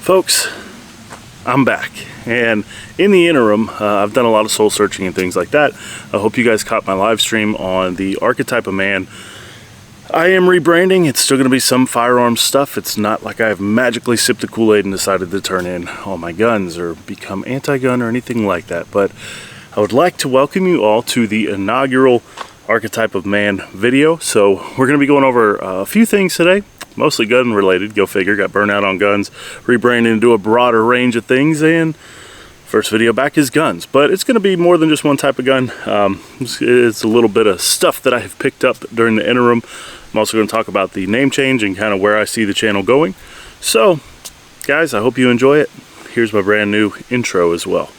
Folks, I'm back, and in the interim I've done a lot of soul searching and things like that. I hope you guys caught my live stream on the archetype of man. I am rebranding. It's still going to be some firearms stuff. It's not like I've magically sipped the Kool-Aid and decided to turn in all my guns or become anti-gun or anything like that, but I would like to welcome you all to the inaugural archetype of man video. So we're going to be going over a few things today, mostly gun related, go figure. Got burnt out on guns, rebranding into a broader range of things, and first video back is guns. But it's going to be more than just one type of gun. It's a little bit of stuff that I have picked up during the interim. I'm also going to talk about the name change and kind of where I see the channel going. So guys, I hope you enjoy it. Here's my brand new intro as well.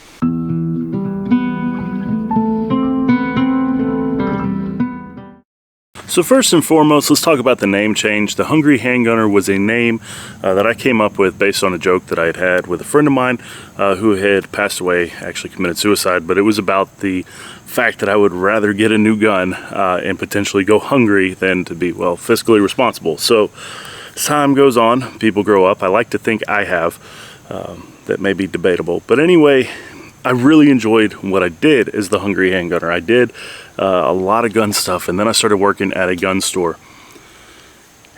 So first and foremost, let's talk about the name change. The Hungry Handgunner was a name that I came up with based on a joke that I had had with a friend of mine who had passed away, actually committed suicide, but it was about the fact that I would rather get a new gun and potentially go hungry than to be, well, fiscally responsible. So as time goes on, people grow up. I like to think I have. That may be debatable. But anyway, I really enjoyed what I did as the Hungry Handgunner. I did a lot of gun stuff, and then I started working at a gun store.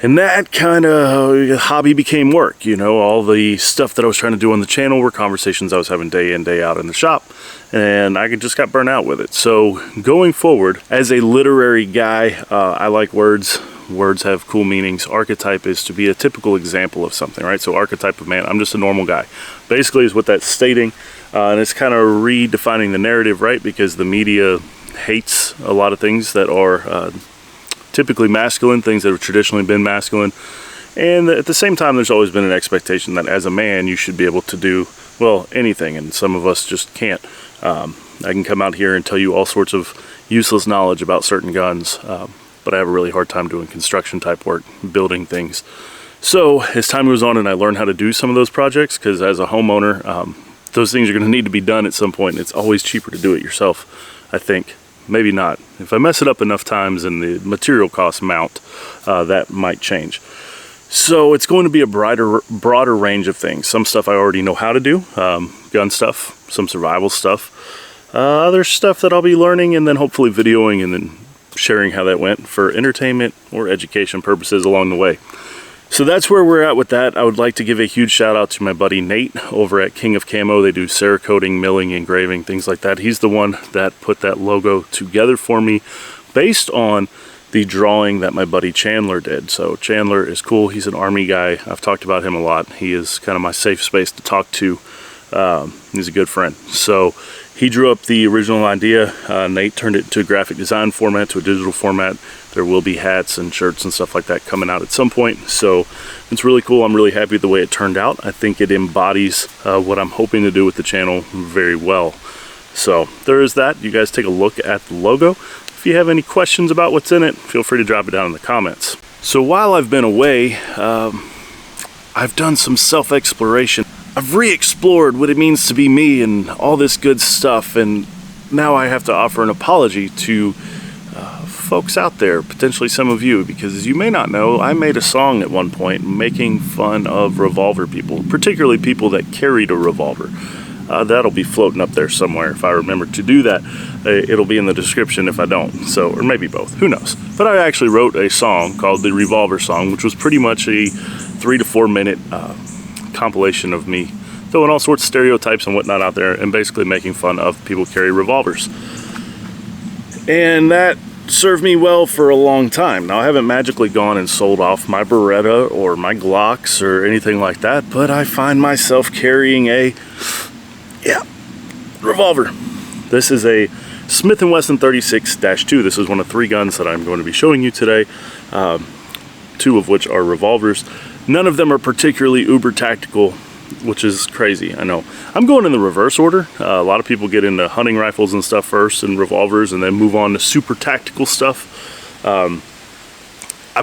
And that kind of hobby became work, you know. All the stuff that I was trying to do on the channel were conversations I was having day in, day out in the shop, and I just got burnt out with it. So going forward, as a literary guy, I like words. Words have cool meanings. Archetype is to be a typical example of something, right? So archetype of man, I'm just a normal guy. Basically is what that's stating, and it's kind of redefining the narrative, right? Because the media hates a lot of things that are typically masculine, things that have traditionally been masculine. And at the same time, there's always been an expectation that as a man, you should be able to do, well, anything, and some of us just can't. I can come out here and tell you all sorts of useless knowledge about certain guns, but I have a really hard time doing construction type work, building things. So as time goes on and I learn how to do some of those projects, because as a homeowner, those things are going to need to be done at some point, and it's always cheaper to do it yourself, I think. Maybe not. If I mess it up enough times and the material costs mount, that might change. So it's going to be a broader range of things. Some stuff I already know how to do, gun stuff, some survival stuff, other stuff that I'll be learning and then hopefully videoing and then sharing how that went for entertainment or education purposes along the way. So that's where we're at with that. I would like to give a huge shout out to my buddy Nate over at King of Camo. They do Cerakoting, milling, engraving, things like that. He's the one that put that logo together for me based on the drawing that my buddy Chandler did. So Chandler is cool. He's an Army guy. I've talked about him a lot. He is kind of my safe space to talk to. He's a good friend. So he drew up the original idea. Nate turned it to a graphic design format, to a digital format. There will be hats and shirts and stuff like that coming out at some point. So it's really cool. I'm really happy with the way it turned out. I think it embodies what I'm hoping to do with the channel very well. So there is that. You guys take a look at the logo. If you have any questions about what's in it, feel free to drop it down in the comments. So while I've been away, I've done some self-exploration. I've re-explored what it means to be me and all this good stuff, and now I have to offer an apology to folks out there, potentially some of you, because as you may not know, I made a song at one point making fun of revolver people, particularly people that carried a revolver. That'll be floating up there somewhere if I remember to do that. It'll be in the description if I don't, so, or maybe both, who knows. But I actually wrote a song called the Revolver Song, which was pretty much a 3 to 4 minute compilation of me throwing all sorts of stereotypes and whatnot out there and basically making fun of people who carry revolvers. And that served me well for a long time. Now I haven't magically gone and sold off my Beretta or my Glocks or anything like that, but I find myself carrying a revolver. This is a Smith & Wesson 36-2. This is one of 3 guns that I'm going to be showing you today, 2 of which are revolvers. None of them are particularly uber tactical, which is crazy, I know. I'm going in the reverse order. A lot of people get into hunting rifles and stuff first and revolvers and then move on to super tactical stuff. I'm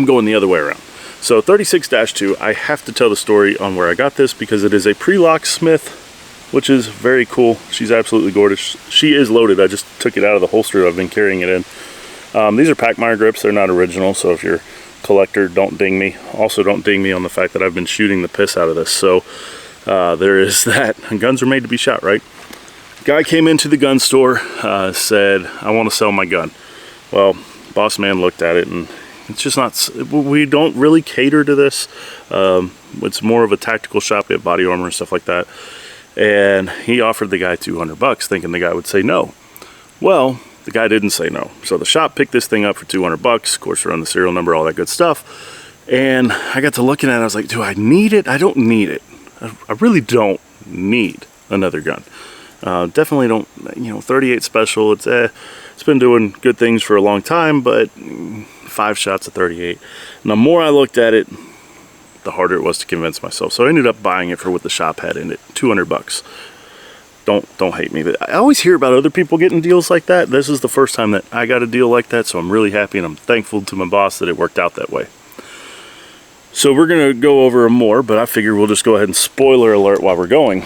going the other way around. So 36-2, I have to tell the story on where I got this because it is a pre-lock Smith, which is very cool. She's absolutely gorgeous. She is loaded. I just took it out of the holster I've been carrying it in. These are Packmeyer grips. They're not original, so if you're collector, don't ding me. Also don't ding me on the fact that I've been shooting the piss out of this. So there is that. Guns are made to be shot, right? Guy came into the gun store, said, I want to sell my gun. Well, boss man looked at it, and it's just not, we don't really cater to this. It's more of a tactical shop. We have body armor and stuff like that. And he offered the guy $200, thinking the guy would say no. Well, the guy didn't say no. So the shop picked this thing up for $200. Of course, run the serial number, all that good stuff. And I got to looking at it, I was like, do I need it? I don't need it. I really don't need another gun. Definitely don't, 38 special, it's been doing good things for a long time, but 5 shots of 38. And the more I looked at it, the harder it was to convince myself. So I ended up buying it for what the shop had in it, $200. Don't hate me, but I always hear about other people getting deals like that. This is the first time that I got a deal like that, so I'm really happy, and I'm thankful to my boss that it worked out that way. So we're gonna go over more, but I figure we'll just go ahead and spoiler alert while we're going.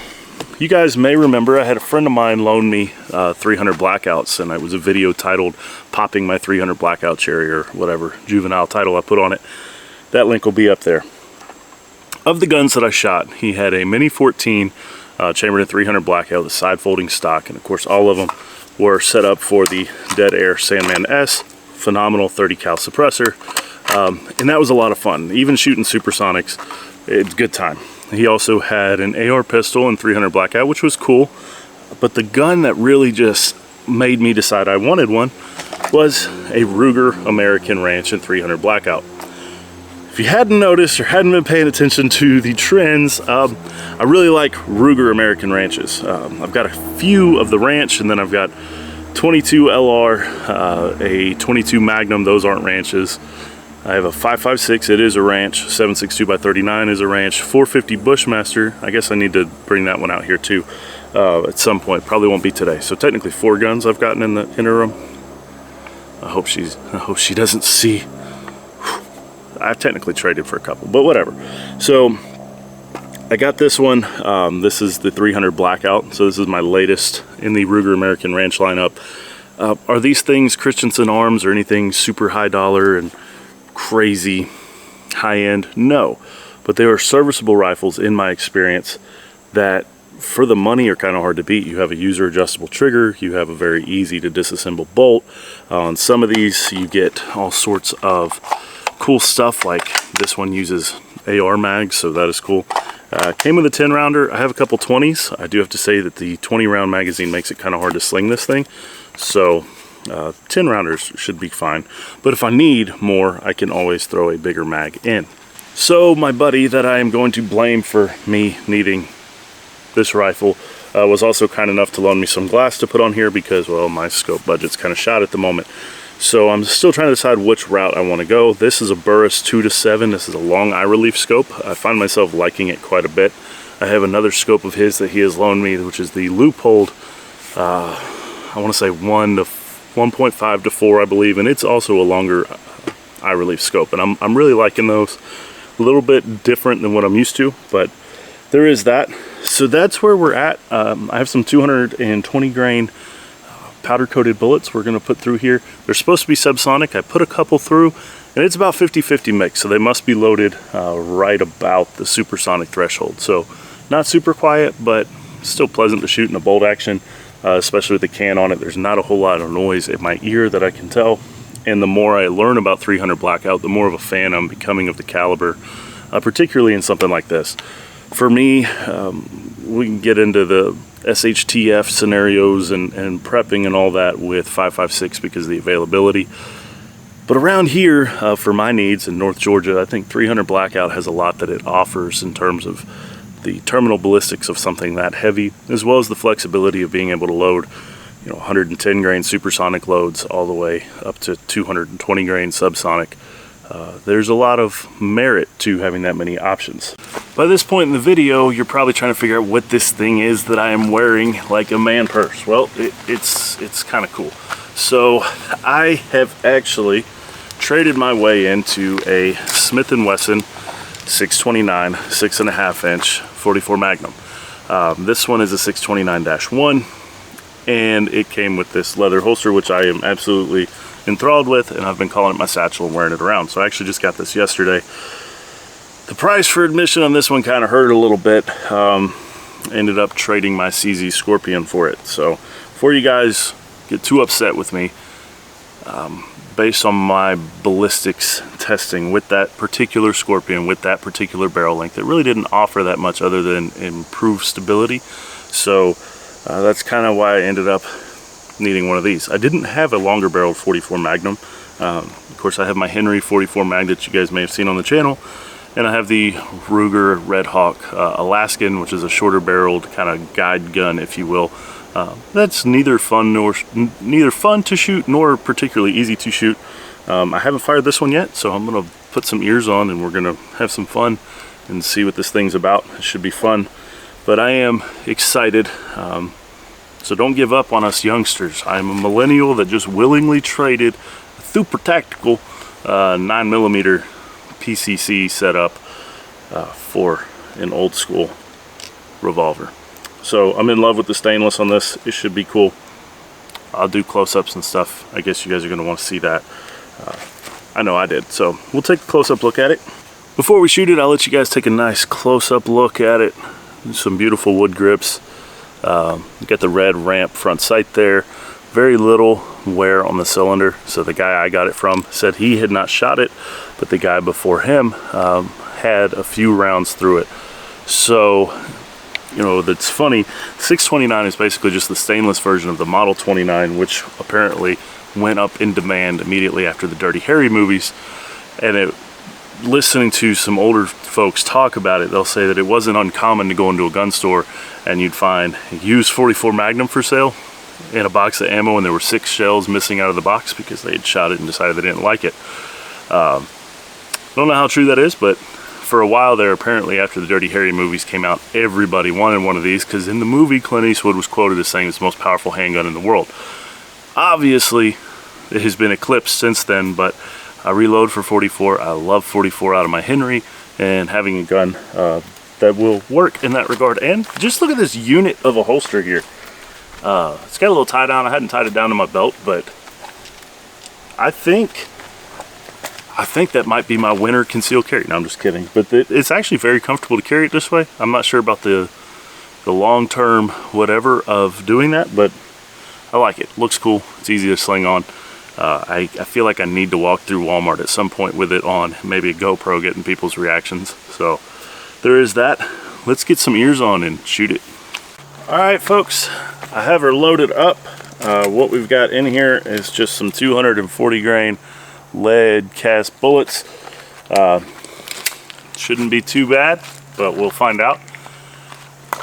You guys may remember I had a friend of mine loan me 300 Blackouts, and it was a video titled Popping My 300 Blackout Cherry, or whatever juvenile title I put on it. That link will be up there. Of the guns that I shot, he had a Mini 14 chambered in 300 Blackout, the side folding stock, and of course all of them were set up for the Dead Air Sandman S, phenomenal 30 cal suppressor, and that was a lot of fun. Even shooting supersonics, it's a good time. He also had an AR pistol and 300 Blackout, which was cool, but the gun that really just made me decide I wanted one was a Ruger American Ranch and 300 Blackout. If you hadn't noticed or hadn't been paying attention to the trends, I really like Ruger American Ranches. I've got a few of the Ranch, and then I've got 22 LR, a 22 Magnum, those aren't Ranches. I have a 5.56, it is a Ranch. 7.62x39 is a Ranch. 450 Bushmaster, I guess I need to bring that one out here too at some point. Probably won't be today. So technically 4 guns I've gotten in the interim. I hope she doesn't see. I've technically traded for a couple, but whatever. So I got this one. This is the 300 Blackout. So this is my latest in the Ruger American Ranch lineup. Are these things Christensen Arms or anything super high dollar and crazy high end? No, but they are serviceable rifles in my experience that for the money are kind of hard to beat. You have a user adjustable trigger, you have a very easy to disassemble bolt. On some of these you get all sorts of cool stuff, like this one uses AR mags, so that is cool. Came with a 10 rounder. I have a couple 20s. I do have to say that the 20 round magazine makes it kind of hard to sling this thing, so 10 rounders should be fine, but if I need more I can always throw a bigger mag in. So my buddy that I am going to blame for me needing this rifle was also kind enough to loan me some glass to put on here because, well, my scope budget's kind of shot at the moment. So I'm still trying to decide which route I want to go. This is a Burris 2-7. This is a long eye relief scope. I find myself liking it quite a bit. I have another scope of his that he has loaned me, which is the Loophole, I want to say 1.5 to 4, I believe, and it's also a longer eye relief scope, and I'm really liking those. A little bit different than what I'm used to, but there is that. So that's where we're at. I have some 220 grain powder coated bullets we're going to put through here. They're supposed to be subsonic. I put a couple through, and it's about 50-50 mix, so they must be loaded right about the supersonic threshold. So not super quiet, but still pleasant to shoot in a bolt action. Especially with the can on it, there's not a whole lot of noise in my ear that I can tell. And the more I learn about 300 Blackout, the more of a fan I'm becoming of the caliber, particularly in something like this. For me, we can get into the SHTF scenarios and prepping and all that with 5.56 because of the availability. But around here, for my needs in North Georgia, I think 300 Blackout has a lot that it offers in terms of the terminal ballistics of something that heavy, as well as the flexibility of being able to load 110 grain supersonic loads all the way up to 220 grain subsonic. There's a lot of merit to having that many options. By this point in the video, you're probably trying to figure out what this thing is that I am wearing like a man purse. Well, it's kind of cool. So I have actually traded my way into a Smith & Wesson 629 6.5 inch 44 Magnum. This one is a 629-1, and it came with this leather holster, which I am absolutely enthralled with, and I've been calling it my satchel and wearing it around. So I actually just got this yesterday. The price for admission on this one kind of hurt a little bit. Ended up trading my CZ Scorpion for it. So before you guys get too upset with me, based on my ballistics testing with that particular Scorpion, with that particular barrel length, it really didn't offer that much other than improved stability. So that's kind of why I ended up needing one of these. I didn't have a longer barreled 44 Magnum. Of course, I have my Henry 44 Mag that you guys may have seen on the channel, and I have the Ruger Red Hawk Alaskan, which is a shorter barreled kind of guide gun, if you will. That's neither fun to shoot nor particularly easy to shoot. I haven't fired this one yet, so I'm gonna put some ears on and we're gonna have some fun and see what this thing's about. It should be fun, but I am excited. So don't give up on us youngsters. I'm a millennial that just willingly traded a super tactical 9mm PCC setup for an old school revolver. So I'm in love with the stainless on this. It should be cool. I'll do close-ups and stuff. I guess you guys are gonna want to see that. I know I did. So we'll take a close-up look at it. Before we shoot it, I'll let you guys take a nice close-up look at it. Some beautiful wood grips. Got the red ramp front sight there. Very little wear on the cylinder. So the guy I got it from said he had not shot it, but the guy before him had a few rounds through it. So, you know, that's funny. 629 is basically just the stainless version of the Model 29, which apparently went up in demand immediately after the Dirty Harry movies. And listening to some older folks talk about it, they'll say that it wasn't uncommon to go into a gun store and you'd find a used 44 Magnum for sale in a box of ammo, and there were 6 shells missing out of the box because they had shot it and decided they didn't like it. Don't know how true that is, but for a while there, apparently after the Dirty Harry movies came out, everybody wanted one of these because in the movie, Clint Eastwood was quoted as saying it's the most powerful handgun in the world. Obviously, it has been eclipsed since then, but I reload for 44. I love 44 out of my Henry, and having a gun that will work in that regard. And just look at this unit of a holster here. It's got a little tie down. I hadn't tied it down to my belt, but I think that might be my winter concealed carry. No, I'm just kidding. But it's actually very comfortable to carry it this way. I'm not sure about the long-term whatever of doing that, but I like it. Looks cool. It's easy to sling on. I feel like I need to walk through Walmart at some point with it on, maybe a GoPro, getting people's reactions. So there is that. Let's get some ears on and shoot it. All right, folks, I have her loaded up. What we've got in here is just some 240 grain lead cast bullets. Shouldn't be too bad, but we'll find out.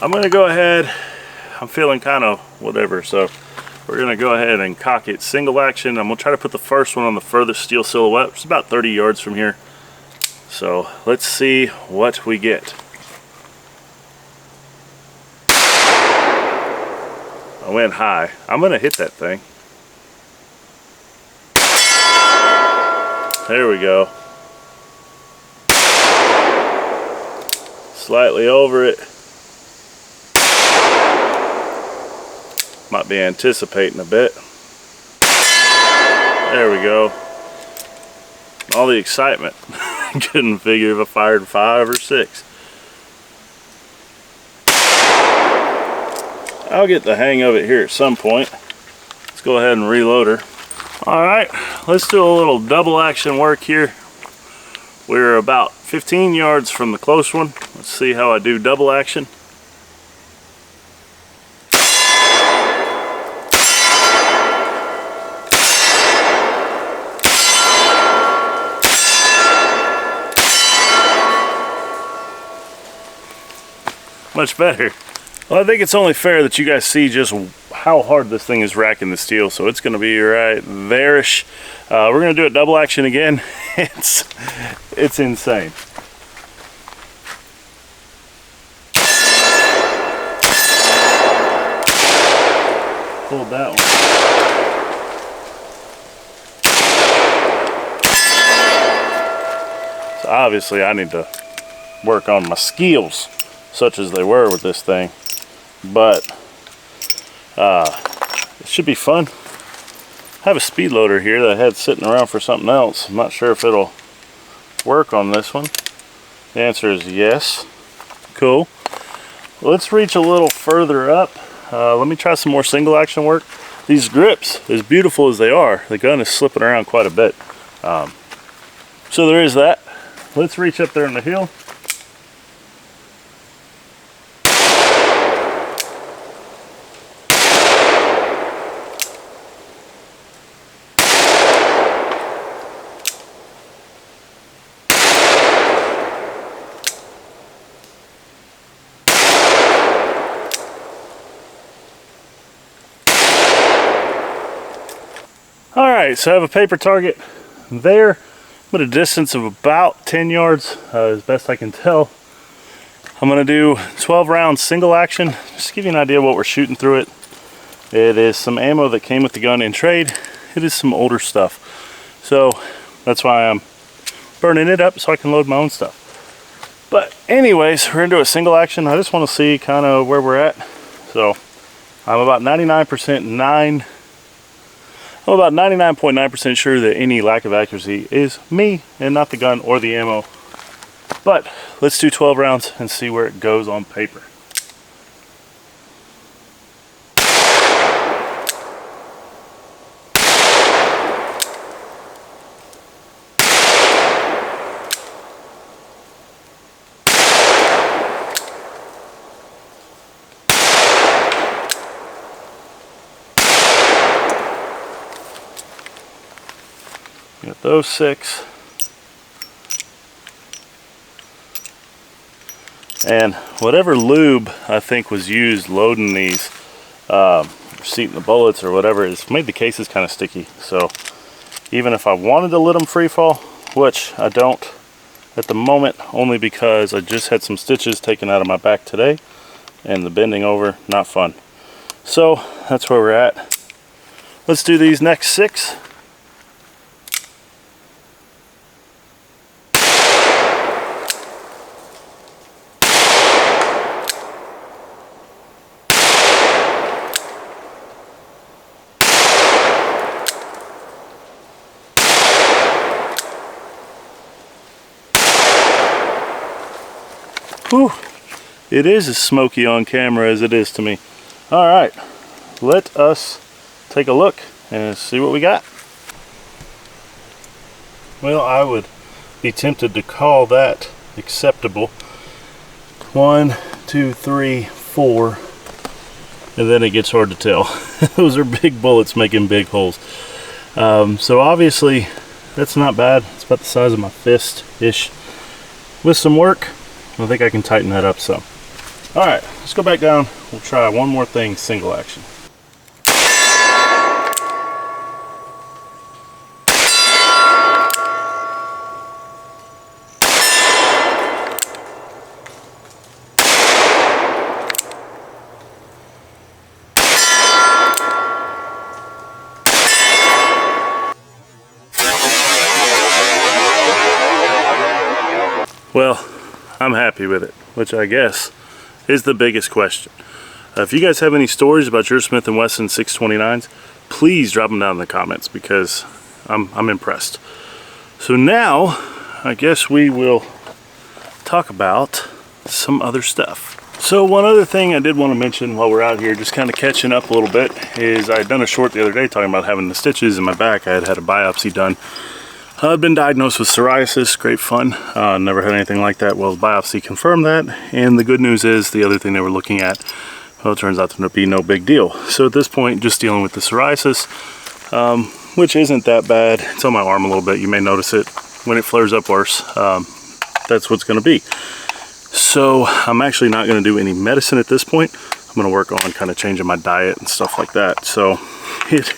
I'm gonna go ahead, I'm feeling kind of whatever, so we're gonna go ahead and cock it single action. I'm gonna try to put the first one on the furthest steel silhouette, which is about 30 yards from here. So let's see what we get. I went high. I'm gonna hit that thing. There we go. Slightly over it. Might be anticipating a bit. There we go. All the excitement. Couldn't figure if I fired 5 or 6. I'll get the hang of it here at some point. Let's go ahead and reload her. Alright, let's do a little double action work here. We're about 15 yards from the close one. Let's see how I do double action. Much better. Well, I think it's only fair that you guys see just how hard this thing is racking the steel, so it's going to be right there-ish. We're going to do it double action again. It's insane. Pulled that one. So obviously I need to work on my skills, such as they were with this thing, but it should be fun. I have a speed loader here that I had sitting around for something else. I'm not sure if it'll work on this one. The answer is yes. Cool. Let's reach a little further up. Let me try some more single action work. These grips, as beautiful as they are, the gun is slipping around quite a bit. So there is that. Let's reach up there on the hill. Alright, so I have a paper target there. I'm at a distance of about 10 yards, as best I can tell. I'm going to do 12 rounds single action, just to give you an idea of what we're shooting through it. It is some ammo that came with the gun in trade. It is some older stuff. So that's why I'm burning it up so I can load my own stuff. But anyways, we're going to do a single action. I just want to see kind of where we're at. So I'm about 99.9% sure that any lack of accuracy is me and not the gun or the ammo. But let's do 12 rounds and see where it goes on paper. Got those 6. And whatever lube I think was used loading these, seating the bullets or whatever, it's made the cases kind of sticky. So even if I wanted to let them free fall, which I don't at the moment, only because I just had some stitches taken out of my back today and the bending over, not fun. So that's where we're at. Let's do these next 6. Whew. It is as smoky on camera as it is to me. All right, let us take a look and see what we got. Well, I would be tempted to call that acceptable. 1, 2, 3, 4, and then it gets hard to tell. Those are big bullets making big holes. So obviously that's not bad. It's about the size of my fist-ish. With some work, I think I can tighten that up some. All right, let's go back down. We'll try one more thing, single action. Well, I'm happy with it, which I guess is the biggest question. If you guys have any stories about your Smith & Wesson 629s, please drop them down in the comments because I'm impressed. So now, I guess we will talk about some other stuff. So one other thing I did want to mention while we're out here, just kind of catching up a little bit, is I had done a short the other day talking about having the stitches in my back. I had a biopsy done. I've been diagnosed with psoriasis, great fun. Never had anything like that. Well, the biopsy confirmed that. And the good news is the other thing they were looking at, well, it turns out to be no big deal. So at this point, just dealing with the psoriasis, which isn't that bad. It's on my arm a little bit. You may notice it when it flares up worse. That's what's going to be. So I'm actually not going to do any medicine at this point. I'm going to work on kind of changing my diet and stuff like that. So it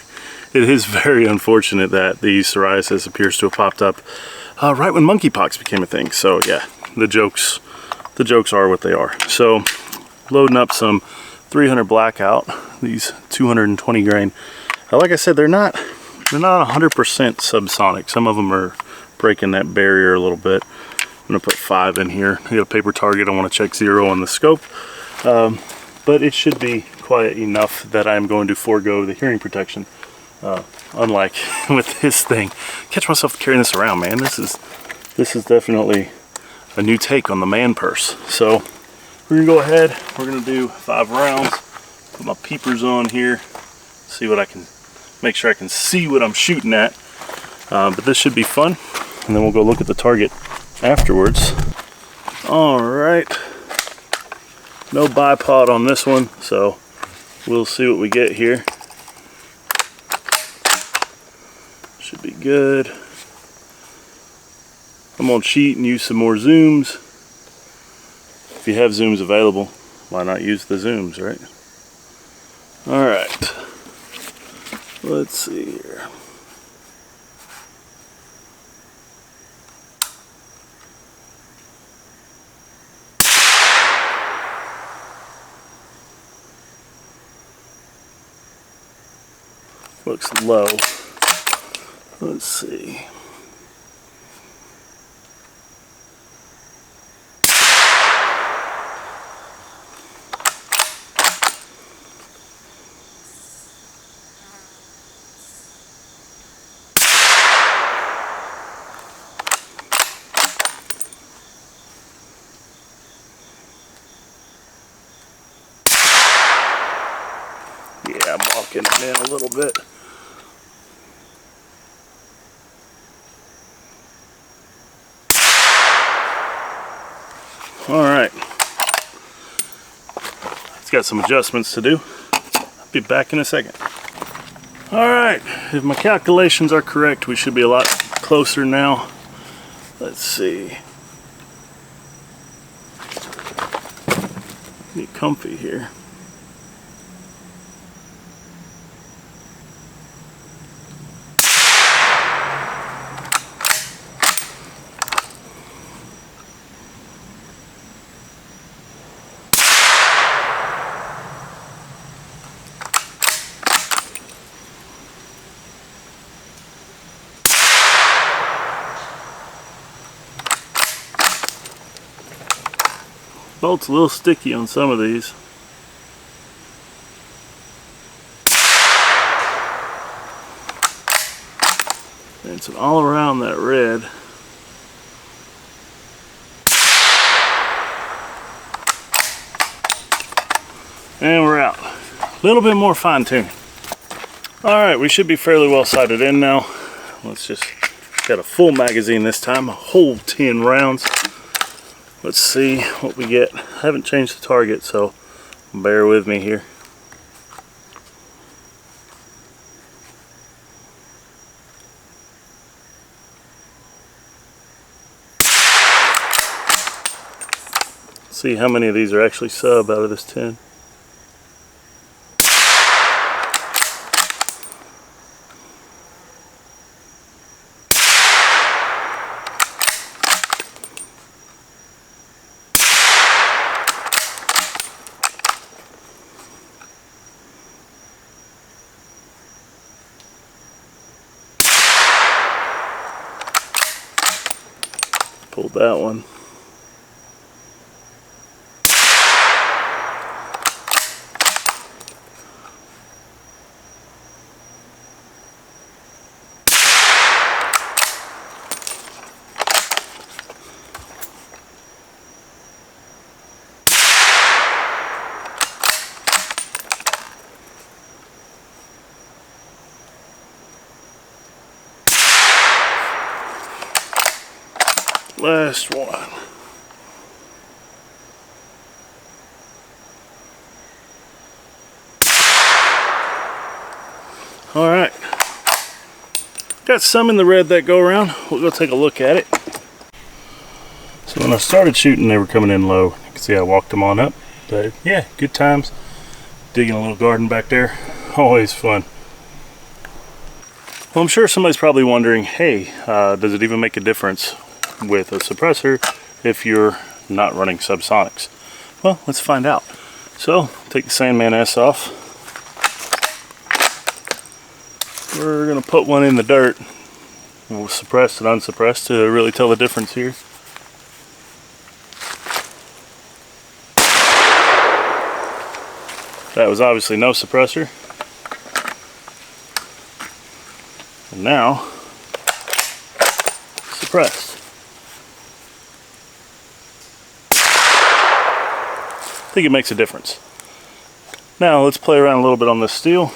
is very unfortunate that the psoriasis appears to have popped up right when monkeypox became a thing. So yeah, the jokes are what they are. So loading up some 300 Blackout, these 220 grain. Like I said, they're not 100% subsonic. Some of them are breaking that barrier a little bit. I'm gonna put 5 in here. I got a paper target. I want to check 0 on the scope, but it should be quiet enough that I'm going to forego the hearing protection. Unlike with this thing, catch myself carrying this around, man. This is definitely a new take on the man purse. So we're gonna go ahead, we're gonna do 5 rounds, put my peepers on here, see what I can, make sure I can see what I'm shooting at. But this should be fun, and then we'll go look at the target afterwards. All right, no bipod on this one, so we'll see what we get here. Should be good. I'm gonna cheat and use some more zooms. If you have zooms available, why not use the zooms, right? All right, let's see here. Looks low. Let's see. Yeah, I'm walking it in a little bit. All right, it's got some adjustments to do. I'll be back in a second. All right, if my calculations are correct, we should be a lot closer now. Let's see. Get comfy here. Bolt's a little sticky on some of these. Dancing all around that red. And we're out. A little bit more fine tuning. All right, we should be fairly well sighted in now. Let's just, got a full magazine this time, a whole 10 rounds. Let's see what we get. I haven't changed the target, so bear with me here. See how many of these are actually sub out of this 10. Pulled that one. Last one. All right. Got some in the red that go around. We'll go take a look at it. So when I started shooting, they were coming in low. You can see I walked them on up. But yeah, good times. Digging a little garden back there. Always fun. Well, I'm sure somebody's probably wondering, hey, does it even make a difference with a suppressor if you're not running subsonics? Well, let's find out. So, take the Sandman S off. We're gonna put one in the dirt. We'll suppress and unsuppressed to really tell the difference here. That was obviously no suppressor. And now, suppressed. think it makes a difference. Now let's play around a little bit on this steel.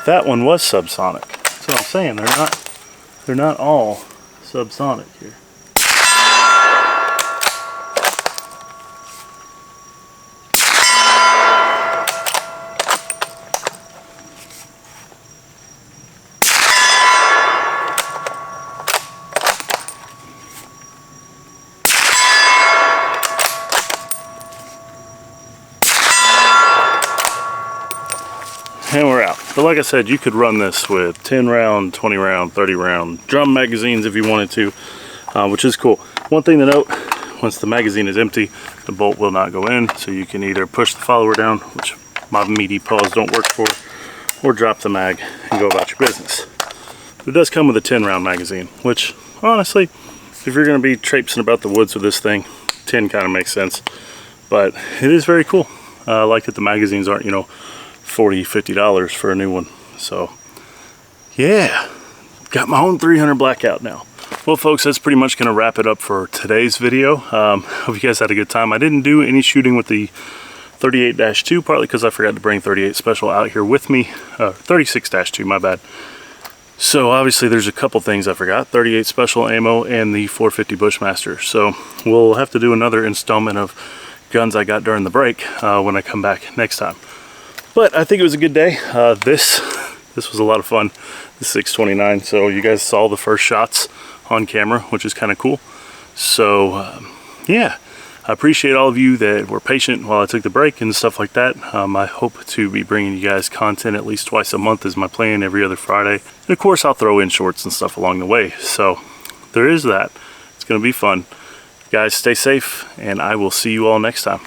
That one was subsonic. That's what I'm saying. They're not all subsonic here. And we're out. But like I said, you could run this with 10 round, 20 round, 30 round drum magazines if you wanted to, which is cool. One thing to note, once the magazine is empty, the bolt will not go in, so you can either push the follower down, which my meaty paws don't work for, or drop the mag and go about your business. But it does come with a 10 round magazine, which honestly, if you're going to be traipsing about the woods with this thing, 10 kind of makes sense. But it is very cool. I like that the magazines aren't, you know, $40, $50 for a new one. So yeah, got my own 300 Blackout now. Well folks, that's pretty much going to wrap it up for today's video. Hope you guys had a good time. I didn't do any shooting with the 38-2, partly because I forgot to bring 38 Special out here with me. 36-2, my bad. So obviously there's a couple things I forgot. 38 Special ammo and the 450 Bushmaster. So we'll have to do another installment of guns I got during the break when I come back next time. But I think it was a good day. This was a lot of fun, the 629. So you guys saw the first shots on camera, which is kind of cool. So yeah, I appreciate all of you that were patient while I took the break and stuff like that. I hope to be bringing you guys content at least twice a month is my plan, every other Friday. And of course I'll throw in shorts and stuff along the way. So there is that. It's going to be fun. Guys, stay safe, and I will see you all next time.